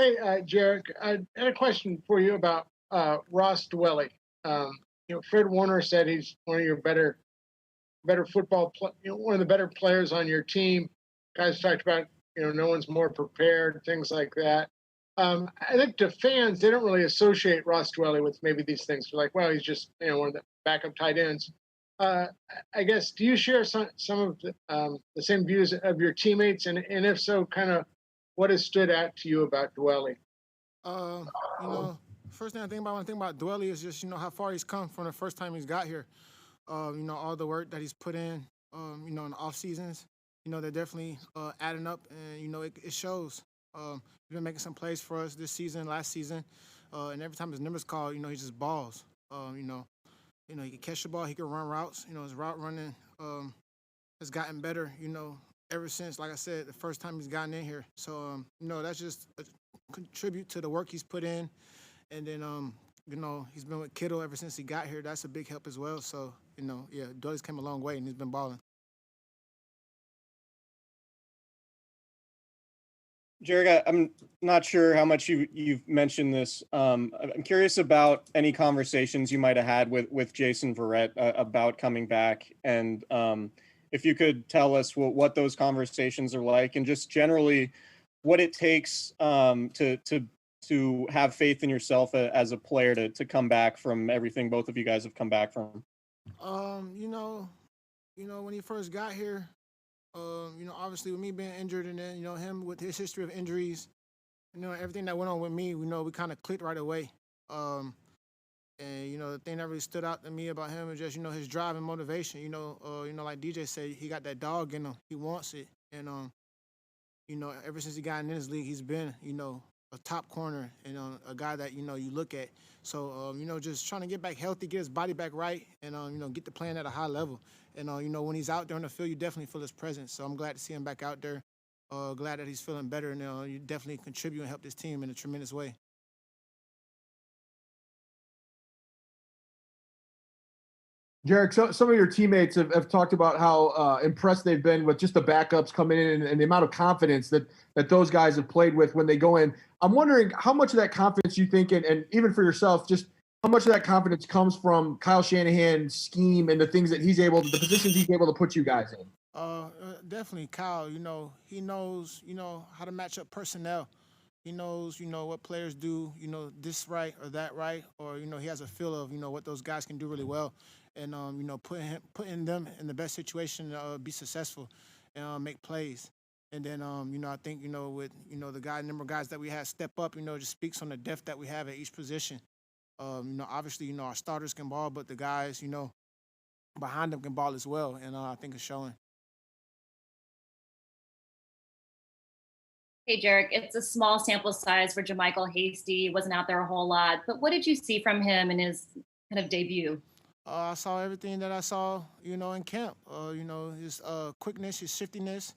Hey, Jerick, I had a question for you about Ross Dwelley. Fred Warner said he's one of your better one of the better players on your team. Guys talked about, no one's more prepared, things like that. I think to fans, they don't really associate Ross Dwelley with maybe these things. They're like, well, he's just, one of the backup tight ends. Uh, I guess, do you share some of the same views of your teammates? And if so, kind of what has stood out to you about Dwelley? Uh, you know, first thing I think about when I think about Dwelley is just how far he's come from the first time he's got here. All the work that he's put in. In the off seasons. They're definitely adding up, and it shows. He's been making some plays for us this season, last season, and every time his number's called, he just balls. He can catch the ball, he can run routes. His route running has gotten better. Ever since, like I said, the first time he's gotten in here. So, that's just a contribute to the work he's put in. And then, he's been with Kittle ever since he got here. That's a big help as well. So, yeah, Dwelley's came a long way and he's been balling. Jerick, I'm not sure how much you've mentioned this. I'm curious about any conversations you might have had with Jason Verrett about coming back, and if you could tell us what those conversations are like, and just generally what it takes to have faith in yourself as a player to come back from everything both of you guys have come back from. Um, you know, when he first got here, obviously with me being injured and then, him with his history of injuries, everything that went on with me, we kind of clicked right away. Um, and the thing that really stood out to me about him is just, his drive and motivation. Like DJ said, he got that dog in him. He wants it. And ever since he got in this league, he's been, a top corner and a guy that you look at. So just trying to get back healthy, get his body back right, and get to playing at a high level. And when he's out there on the field, you definitely feel his presence. So I'm glad to see him back out there. Glad that he's feeling better, and you definitely contribute and help this team in a tremendous way. Jerick, so some of your teammates have talked about how impressed they've been with just the backups coming in and the amount of confidence that those guys have played with when they go in. I'm wondering how much of that confidence you think, and even for yourself, just how much of that confidence comes from Kyle Shanahan's scheme and the things that the positions he's able to put you guys in. Definitely, Kyle. He knows, how to match up personnel. He knows, what players do, this right or that right, or he has a feel of, what those guys can do really well, and putting them in the best situation to be successful and make plays. And then, I think, with the number of guys that we have step up, just speaks on the depth that we have at each position. Obviously, our starters can ball, but the guys, behind them can ball as well, and I think it's showing. Hey, Jerick, it's a small sample size for JaMycal Hasty. Wasn't out there a whole lot, but what did you see from him in his kind of debut? I saw everything that I saw, in camp. His quickness, his shiftiness.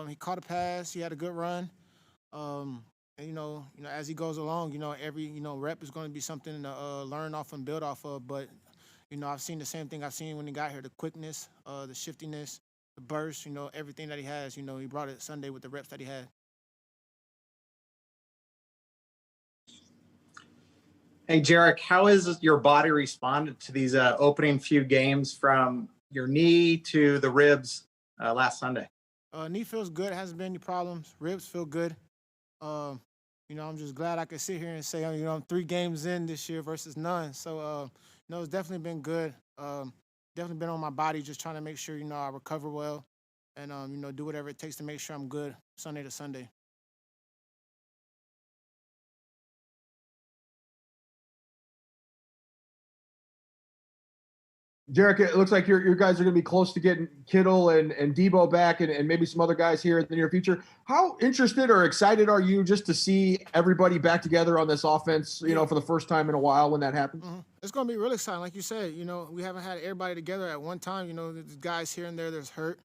He caught a pass. He had a good run. And as he goes along, every rep is going to be something to learn off and build off of. But I've seen the same thing I've seen when he got here: the quickness, the shiftiness, the burst. Everything that he has. He brought it Sunday with the reps that he had. Hey, Jerick, how has your body responded to these opening few games from your knee to the ribs last Sunday? Knee feels good. Hasn't been any problems. Ribs feel good. Um, I'm just glad I could sit here and say, I'm 3 games in this year versus none. So, it's definitely been good. Definitely been on my body, just trying to make sure, I recover well and, do whatever it takes to make sure I'm good Sunday to Sunday. Jerick, it looks like your guys are going to be close to getting Kittle and Debo back and maybe some other guys here in the near future. How interested or excited are you just to see everybody back together on this offense, for the first time in a while when that happens? Mm-hmm. It's going to be really exciting. Like you said, we haven't had everybody together at one time. There's guys here and there that's hurt.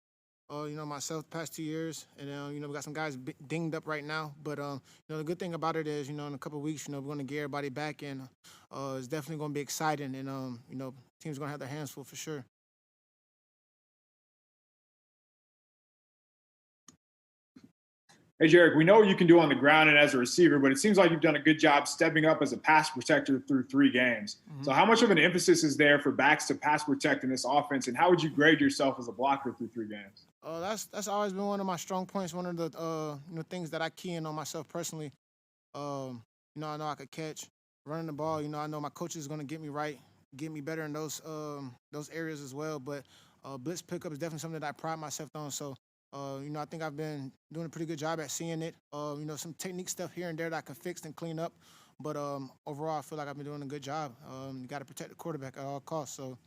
Myself the past 2 years, and we got some guys dinged up right now. But the good thing about it is, in a couple of weeks, we're going to get everybody back, and it's definitely going to be exciting. And teams going to have their hands full for sure. Hey, Jerick, we know what you can do on the ground and as a receiver, but it seems like you've done a good job stepping up as a pass protector through 3 games. Mm-hmm. So how much of an emphasis is there for backs to pass protect in this offense, and how would you grade yourself as a blocker through 3 games? That's always been one of my strong points. One of the things that I key in on myself personally. I know I could catch, running the ball. I know my coach is going to get me right, get me better in those areas as well. But blitz pickup is definitely something that I pride myself on. So I think I've been doing a pretty good job at seeing it. Some technique stuff here and there that I can fix and clean up. But overall, I feel like I've been doing a good job. You got to protect the quarterback at all costs. So